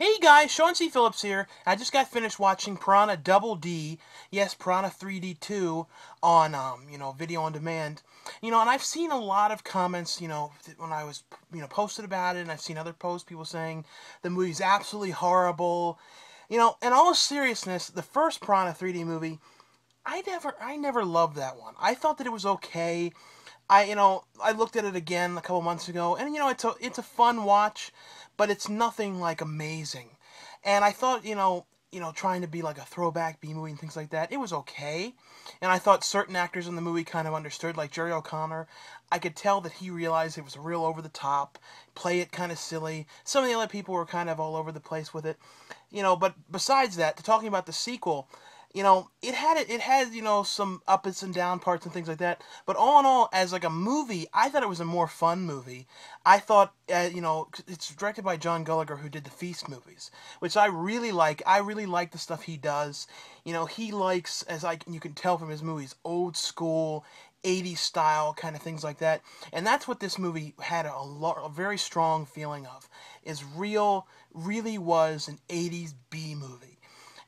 Hey guys, Sean C. Phillips here. I just got finished watching Piranha Double D, yes, Piranha 3D 2 on video on demand. And I've seen a lot of comments, when I was posted about it, and I've seen other posts, people saying the movie's absolutely horrible. In all seriousness, the first Piranha 3D movie, I never loved that one. I thought that it was okay. I looked at it again a couple months ago, and it's a fun watch, but it's nothing like amazing. And I thought, trying to be like a throwback B movie and things like that, it was okay. And I thought certain actors in the movie kind of understood, like Jerry O'Connor. I could tell that he realized it was real over the top, play it kind of silly. Some of the other people were kind of all over the place with it, But besides that, to talking about the sequel, it had some ups and down parts and things like that. But all in all, as like a movie, I thought it was a more fun movie. I thought, it's directed by John Gulager, who did the Feast movies, which I really like. I really like the stuff he does. He likes, you can tell from his movies, old school, 80s style kind of things like that. And that's what this movie had a very strong feeling of. Is really was an 80s B movie,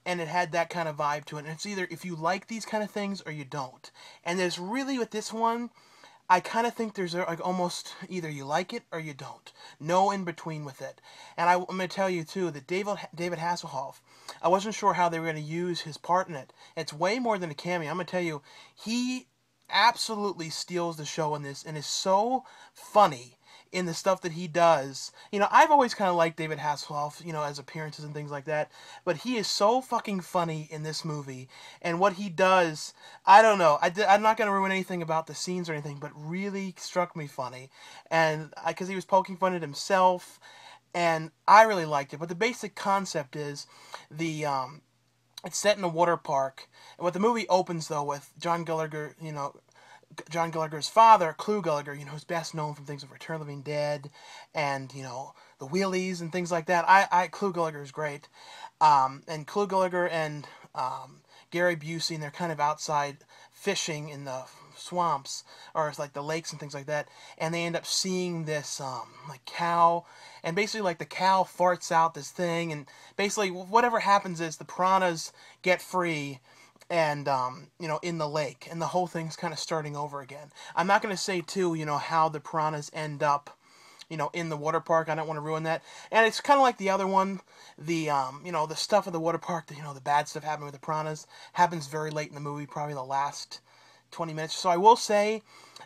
and it had that kind of vibe to it. And it's either if you like these kind of things or you don't. And there's really, with this one, I kind of think there's like almost either you like it or you don't. No in between with it. And I'm going to tell you too that David Hasselhoff, I wasn't sure how they were going to use his part in it. It's way more than a cameo. I'm going to tell you, he absolutely steals the show in this and is so funny in the stuff that he does. I've always kind of liked David Hasselhoff, as appearances and things like that, but he is so fucking funny in this movie, and what he does, I don't know, I'm not going to ruin anything about the scenes or anything, but really struck me funny, and because he was poking fun at himself, and I really liked it. But the basic concept is it's set in a water park, and what the movie opens, though, with John Gulager's father, Clu Gulager, who's best known from things like Return of the Living Dead and, the Wheelies and things like that. Clu Gulager is great. And Clu Gulager and Gary Busey, and they're kind of outside fishing in the swamps, or it's like the lakes and things like that, and they end up seeing this, like, cow, and basically, like, the cow farts out this thing, and basically, whatever happens is the piranhas get free, and in the lake, and the whole thing's kind of starting over again. I'm not going to say too, how the piranhas end up, in the water park. I don't want to ruin that. And it's kind of like the other one, the stuff at the water park, the bad stuff happening with the piranhas happens very late in the movie, probably the last 20 minutes. So I will say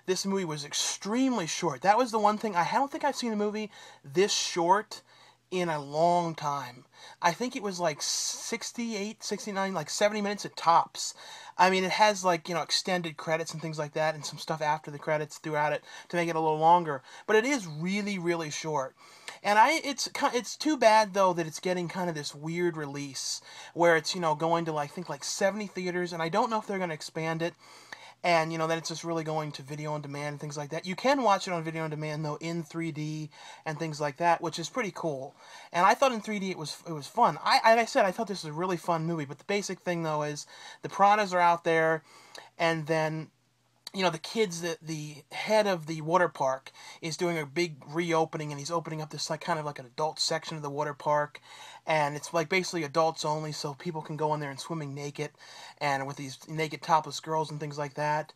this movie was extremely short. That was the one thing. I don't think I've seen a movie this short in a long time. I think it was like 68, 69, like 70 minutes at tops. I mean, it has like, extended credits and things like that, and some stuff after the credits throughout it to make it a little longer. But it is really, really short. And it's too bad, though, that it's getting kind of this weird release where it's, going to, I think, like 70 theaters, and I don't know if they're going to expand it. And, then it's just really going to video on demand and things like that. You can watch it on video on demand, though, in 3D and things like that, which is pretty cool. And I thought in 3D it was fun. Like I said, I thought this was a really fun movie. But the basic thing, though, is the piranhas are out there, and then the kids, the head of the water park is doing a big reopening, and he's opening up this, like, kind of like an adult section of the water park, and it's like basically adults only, so people can go in there and swimming naked, and with these naked topless girls and things like that,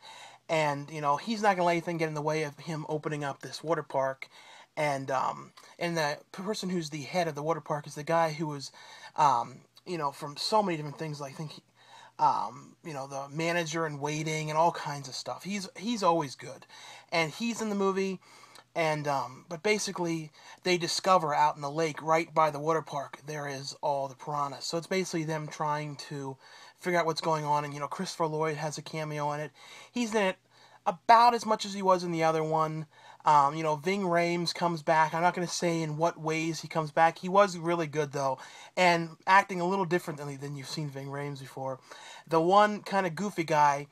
and he's not gonna let anything get in the way of him opening up this water park, and the person who's the head of the water park is the guy who was, from so many different things. I think the manager and waiting and all kinds of stuff. He's always good, and he's in the movie. And but basically, they discover out in the lake, right by the water park, there is all the piranhas. So it's basically them trying to figure out what's going on. And Christopher Lloyd has a cameo in it. He's in it about as much as he was in the other one. Ving Rhames comes back. I'm not going to say in what ways he comes back. He was really good, though, and acting a little differently than you've seen Ving Rhames before. The one kind of goofy guy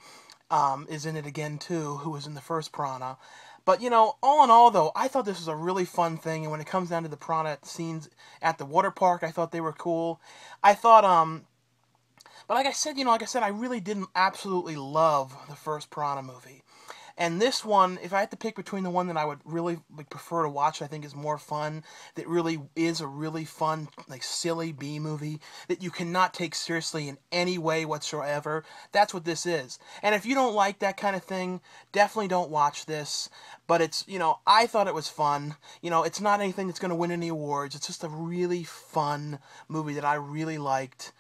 is in it again, too, who was in the first Piranha. But, all in all, though, I thought this was a really fun thing, and when it comes down to the piranha scenes at the water park, I thought they were cool. I thought, but like I said, I really didn't absolutely love the first Piranha movie. And this one, if I had to pick between the one that I would really prefer to watch, I think is more fun, that really is a really fun, silly B movie that you cannot take seriously in any way whatsoever, that's what this is. And if you don't like that kind of thing, definitely don't watch this. But it's, I thought it was fun. It's not anything that's going to win any awards. It's just a really fun movie that I really liked.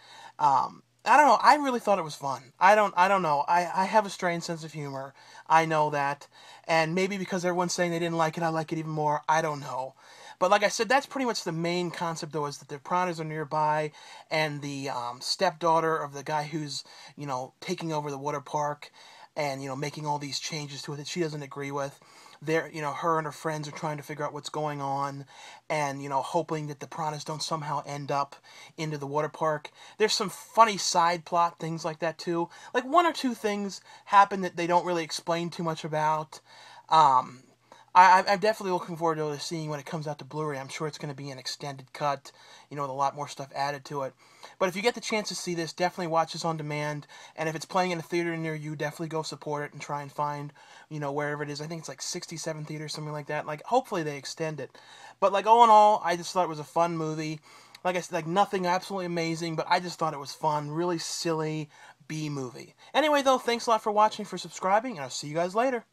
I don't know. I really thought it was fun. I don't know. I have a strange sense of humor. I know that. And maybe because everyone's saying they didn't like it, I like it even more. I don't know. But like I said, that's pretty much the main concept, though, is that the piranhas are nearby, and the stepdaughter of the guy who's, taking over the water park and, making all these changes to it that she doesn't agree with. Her and her friends are trying to figure out what's going on, and, hoping that the piranhas don't somehow end up into the water park. There's some funny side plot things like that, too. Like, one or two things happen that they don't really explain too much about. I'm definitely looking forward to seeing when it comes out to Blu-ray. I'm sure it's going to be an extended cut, with a lot more stuff added to it. But if you get the chance to see this, definitely watch this on demand. And if it's playing in a theater near you, definitely go support it and try and find, wherever it is. I think it's like 67 theaters, something like that. Hopefully they extend it. But, all in all, I just thought it was a fun movie. Like I said, nothing absolutely amazing, but I just thought it was fun. Really silly B movie. Anyway, though, thanks a lot for watching, for subscribing, and I'll see you guys later.